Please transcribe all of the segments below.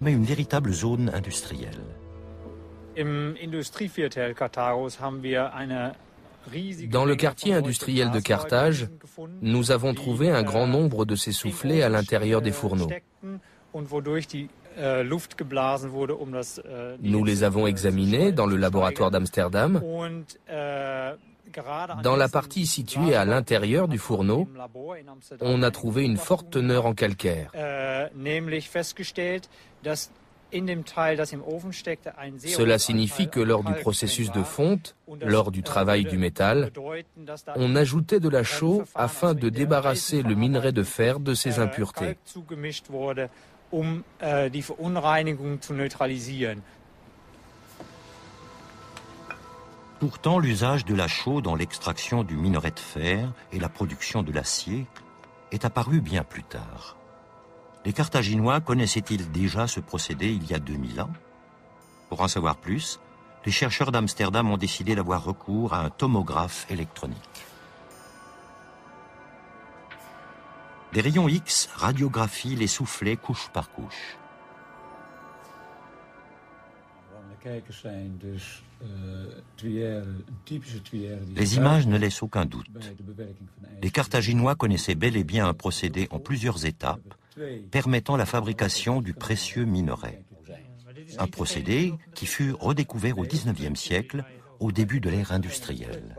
Mais une véritable zone industrielle. Dans le quartier industriel de Carthage, nous avons trouvé un grand nombre de ces soufflets à l'intérieur des fourneaux. Nous les avons examinés dans le laboratoire d'Amsterdam. Dans la partie située à l'intérieur du fourneau, on a trouvé une forte teneur en calcaire. Cela signifie que lors du processus de fonte, lors du travail du métal, on ajoutait de la chaux afin de débarrasser le minerai de fer de ses impuretés. Pourtant, l'usage de la chaux dans l'extraction du minerai de fer et la production de l'acier est apparu bien plus tard. Les Carthaginois connaissaient-ils déjà ce procédé il y a 2000 ans? Pour en savoir plus, les chercheurs d'Amsterdam ont décidé d'avoir recours à un tomographe électronique. Des rayons X radiographient les soufflets couche par couche. Les images ne laissent aucun doute. Les Carthaginois connaissaient bel et bien un procédé en plusieurs étapes permettant la fabrication du précieux minerai. Un procédé qui fut redécouvert au XIXe siècle, au début de l'ère industrielle.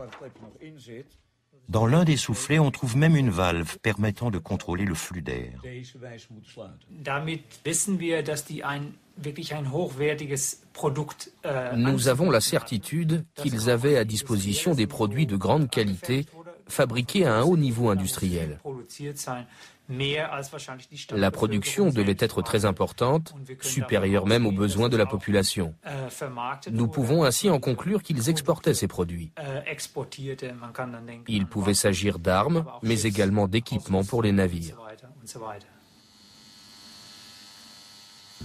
Dans l'un des soufflets, on trouve même une valve permettant de contrôler le flux d'air. Nous avons la certitude qu'ils avaient à disposition des produits de grande qualité, fabriqués à un haut niveau industriel. La production devait être très importante, supérieure même aux besoins de la population. Nous pouvons ainsi en conclure qu'ils exportaient ces produits. Il pouvait s'agir d'armes, mais également d'équipements pour les navires.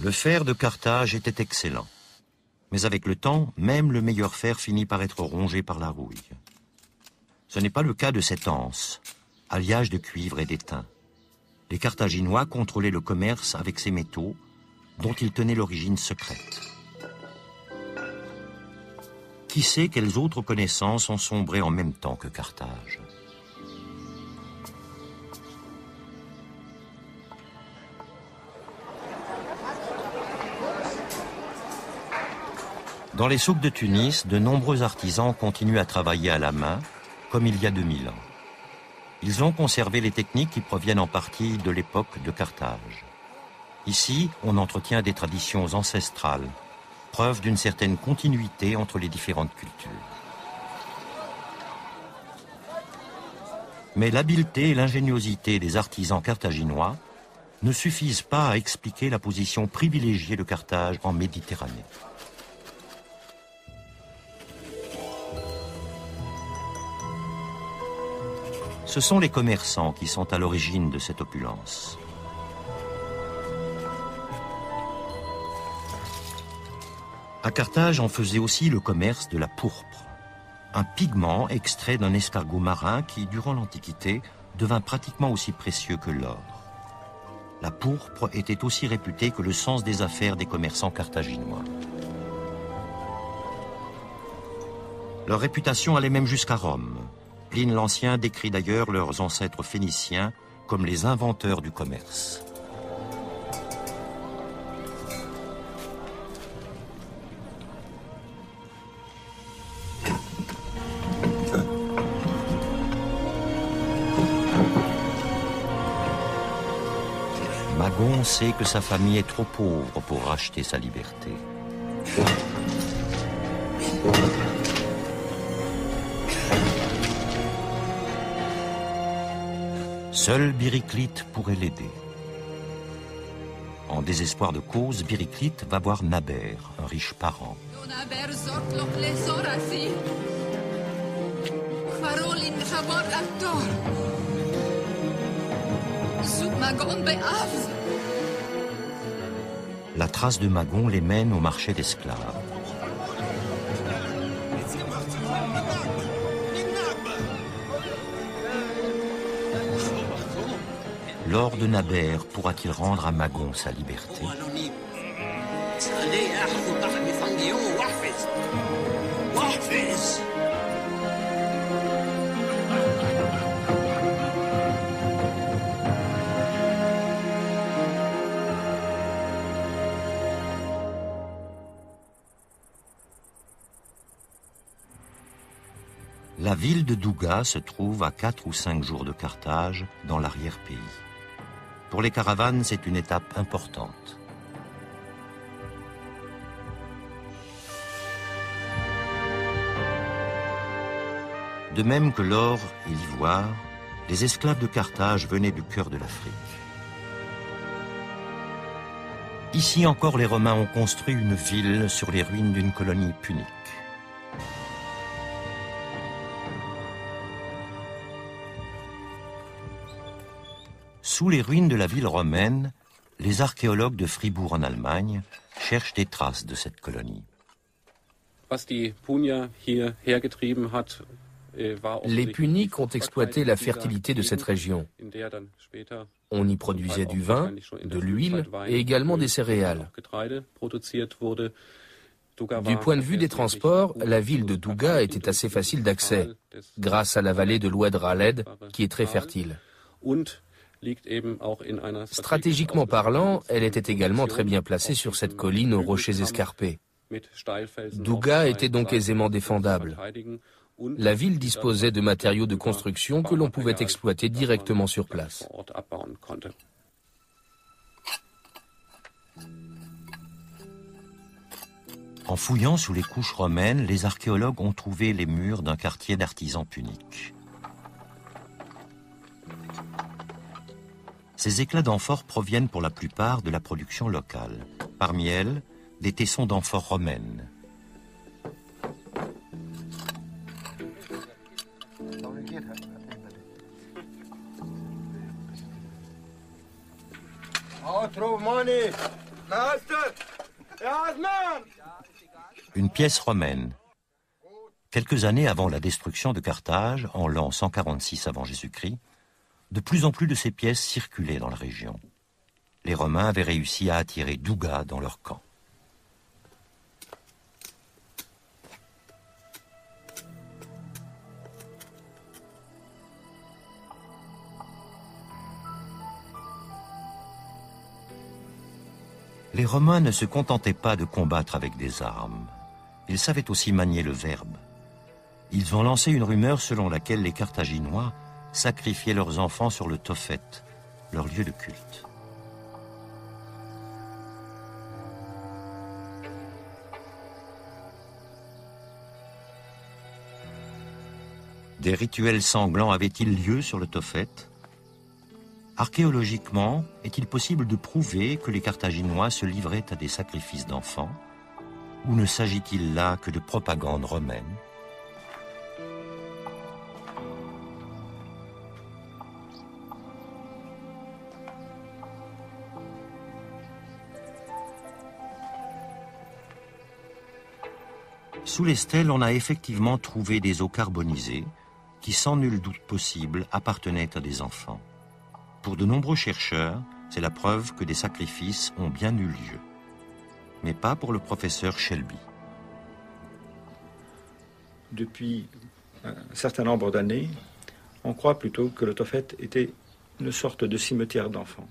Le fer de Carthage était excellent. Mais avec le temps, même le meilleur fer finit par être rongé par la rouille. Ce n'est pas le cas de cette anse, alliage de cuivre et d'étain. Les Carthaginois contrôlaient le commerce avec ces métaux, dont ils tenaient l'origine secrète. Qui sait quelles autres connaissances ont sombré en même temps que Carthage? Dans les souks de Tunis, de nombreux artisans continuent à travailler à la main, comme il y a 2000 ans. Ils ont conservé les techniques qui proviennent en partie de l'époque de Carthage. Ici, on entretient des traditions ancestrales, preuve d'une certaine continuité entre les différentes cultures. Mais l'habileté et l'ingéniosité des artisans carthaginois ne suffisent pas à expliquer la position privilégiée de Carthage en Méditerranée. Ce sont les commerçants qui sont à l'origine de cette opulence. À Carthage, on faisait aussi le commerce de la pourpre, un pigment extrait d'un escargot marin qui, durant l'Antiquité, devint pratiquement aussi précieux que l'or. La pourpre était aussi réputée que le sens des affaires des commerçants carthaginois. Leur réputation allait même jusqu'à Rome. Pline l'Ancien décrit d'ailleurs leurs ancêtres phéniciens comme les inventeurs du commerce. Magon sait que sa famille est trop pauvre pour racheter sa liberté. Seul Bériclite pourrait l'aider. En désespoir de cause, Bériclite va voir Naber, un riche parent. La trace de Magon les mène au marché d'esclaves. L'or de Naber pourra-t-il rendre à Magon sa liberté? La ville de Douga se trouve à 4 ou 5 jours de Carthage, dans l'arrière-pays. Pour les caravanes, c'est une étape importante. De même que l'or et l'ivoire, les esclaves de Carthage venaient du cœur de l'Afrique. Ici encore, les Romains ont construit une ville sur les ruines d'une colonie punique. Sous les ruines de la ville romaine, les archéologues de Fribourg en Allemagne cherchent des traces de cette colonie. Les Puniques ont exploité la fertilité de cette région. On y produisait du vin, de l'huile et également des céréales. Du point de vue des transports, la ville de Douga était assez facile d'accès, grâce à la vallée de l'Oued Raled, qui est très fertile. Stratégiquement parlant, elle était également très bien placée sur cette colline aux rochers escarpés. Douga était donc aisément défendable. La ville disposait de matériaux de construction que l'on pouvait exploiter directement sur place. En fouillant sous les couches romaines, les archéologues ont trouvé les murs d'un quartier d'artisans puniques. Ces éclats d'amphore proviennent pour la plupart de la production locale. Parmi elles, des tessons d'amphore romaines. Une pièce romaine. Quelques années avant la destruction de Carthage, en l'an 146 avant Jésus-Christ, de plus en plus de ces pièces circulaient dans la région. Les Romains avaient réussi à attirer Douga dans leur camp. Les Romains ne se contentaient pas de combattre avec des armes. Ils savaient aussi manier le verbe. Ils ont lancé une rumeur selon laquelle les Carthaginois sacrifiaient leurs enfants sur le Tophet, leur lieu de culte. Des rituels sanglants avaient-ils lieu sur le Tophet? Archéologiquement, est-il possible de prouver que les Carthaginois se livraient à des sacrifices d'enfants? Ou ne s'agit-il là que de propagande romaine? Sous les stèles, on a effectivement trouvé des eaux carbonisées qui, sans nul doute possible, appartenaient à des enfants. Pour de nombreux chercheurs, c'est la preuve que des sacrifices ont bien eu lieu. Mais pas pour le professeur Shelby. Depuis un certain nombre d'années, on croit plutôt que le Tophet était une sorte de cimetière d'enfants.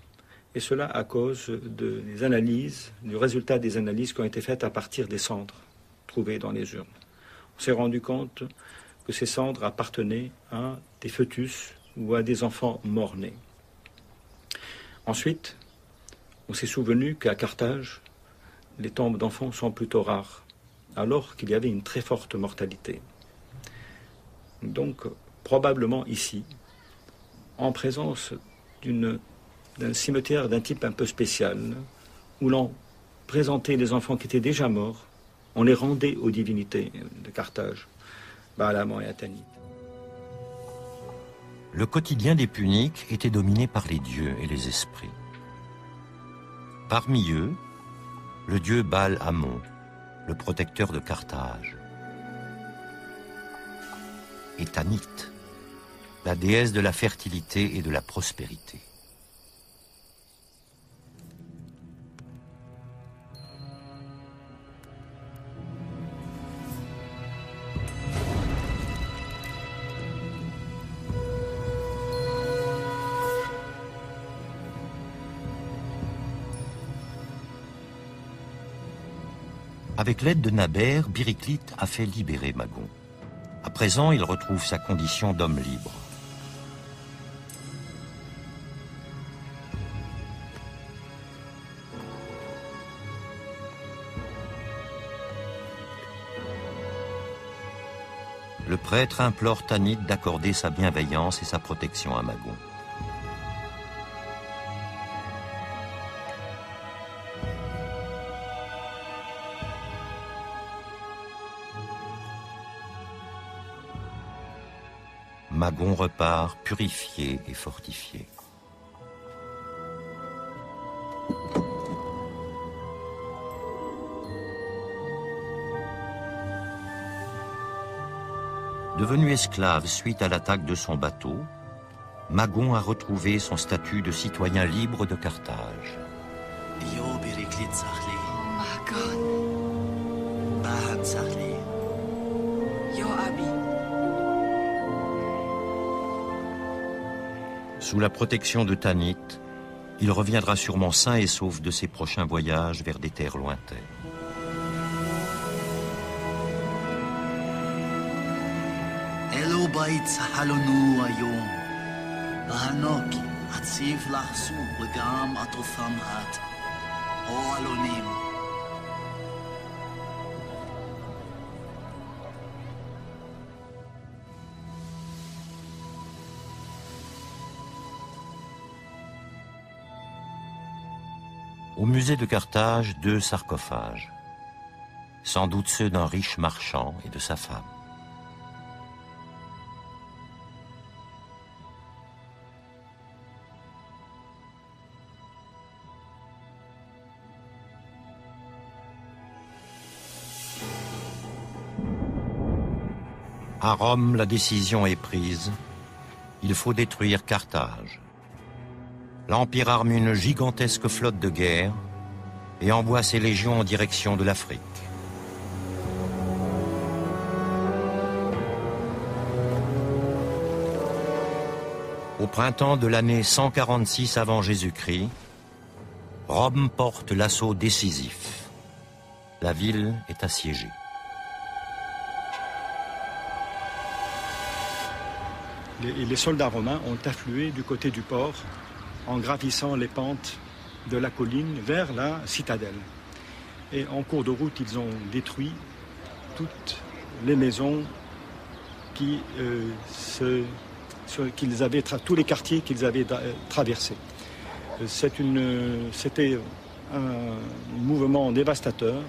Et cela à cause des analyses, du résultat des analyses qui ont été faites à partir des cendres trouvées dans les urnes. On s'est rendu compte que ces cendres appartenaient à des fœtus ou à des enfants morts-nés. Ensuite, on s'est souvenu qu'à Carthage, les tombes d'enfants sont plutôt rares, alors qu'il y avait une très forte mortalité. Donc, probablement ici, en présence d'un cimetière d'un type un peu spécial, où l'on présentait les enfants qui étaient déjà morts, on les rendait aux divinités de Carthage, Baalaman et Atanit. Le quotidien des Puniques était dominé par les dieux et les esprits. Parmi eux, le dieu Baal-Hamon, le protecteur de Carthage. Et Tanit, la déesse de la fertilité et de la prospérité. Avec l'aide de Naber, Bériclite a fait libérer Magon. À présent, il retrouve sa condition d'homme libre. Le prêtre implore Tanit d'accorder sa bienveillance et sa protection à Magon. Magon repart purifié et fortifié. Devenu esclave suite à l'attaque de son bateau, Magon a retrouvé son statut de citoyen libre de Carthage. Sous la protection de Tanit, il reviendra sûrement sain et sauf de ses prochains voyages vers des terres lointaines. Au musée de Carthage, 2 sarcophages, sans doute ceux d'un riche marchand et de sa femme. À Rome, la décision est prise. Il faut détruire Carthage. L'Empire arme une gigantesque flotte de guerre et envoie ses légions en direction de l'Afrique. Au printemps de l'année 146 avant Jésus-Christ, Rome porte l'assaut décisif. La ville est assiégée. Les soldats romains ont afflué du côté du port en gravissant les pentes de la colline vers la citadelle. Et en cours de route, ils ont détruit toutes les maisons tous les quartiers qu'ils avaient traversés. C'était un mouvement dévastateur.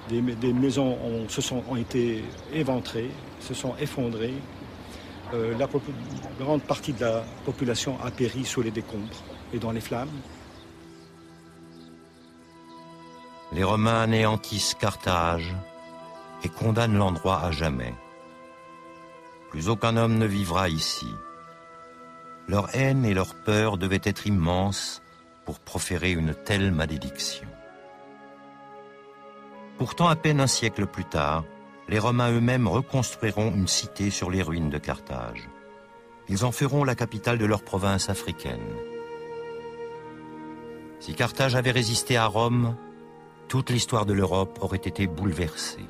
Des maisons ont été éventrées, se sont effondrées. La grande partie de la population a péri sous les décombres et dans les flammes. Les Romains anéantissent Carthage et condamnent l'endroit à jamais. Plus aucun homme ne vivra ici. Leur haine et leur peur devaient être immenses pour proférer une telle malédiction. Pourtant, à peine un siècle plus tard, les Romains eux-mêmes reconstruiront une cité sur les ruines de Carthage. Ils en feront la capitale de leur province africaine. Si Carthage avait résisté à Rome, toute l'histoire de l'Europe aurait été bouleversée.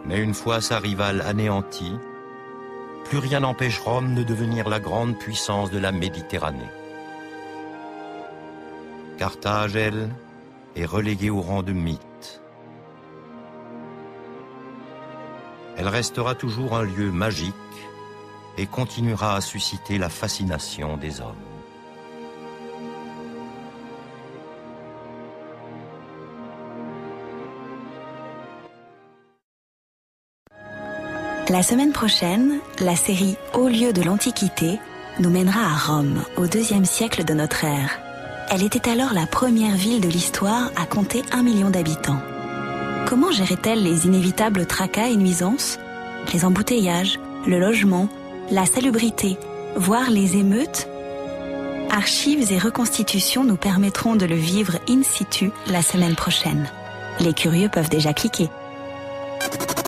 Mais une fois sa rivale anéantie, plus rien n'empêche Rome de devenir la grande puissance de la Méditerranée. Carthage, elle, est reléguée au rang de mythe. Elle restera toujours un lieu magique et continuera à susciter la fascination des hommes. La semaine prochaine, la série Hauts lieux de l'Antiquité nous mènera à Rome, au IIe siècle de notre ère. Elle était alors la première ville de l'histoire à compter 1 million d'habitants. Comment gérait-elle les inévitables tracas et nuisances, les embouteillages, le logement, la salubrité, voire les émeutes? Archives et reconstitutions nous permettront de le vivre in situ la semaine prochaine. Les curieux peuvent déjà cliquer.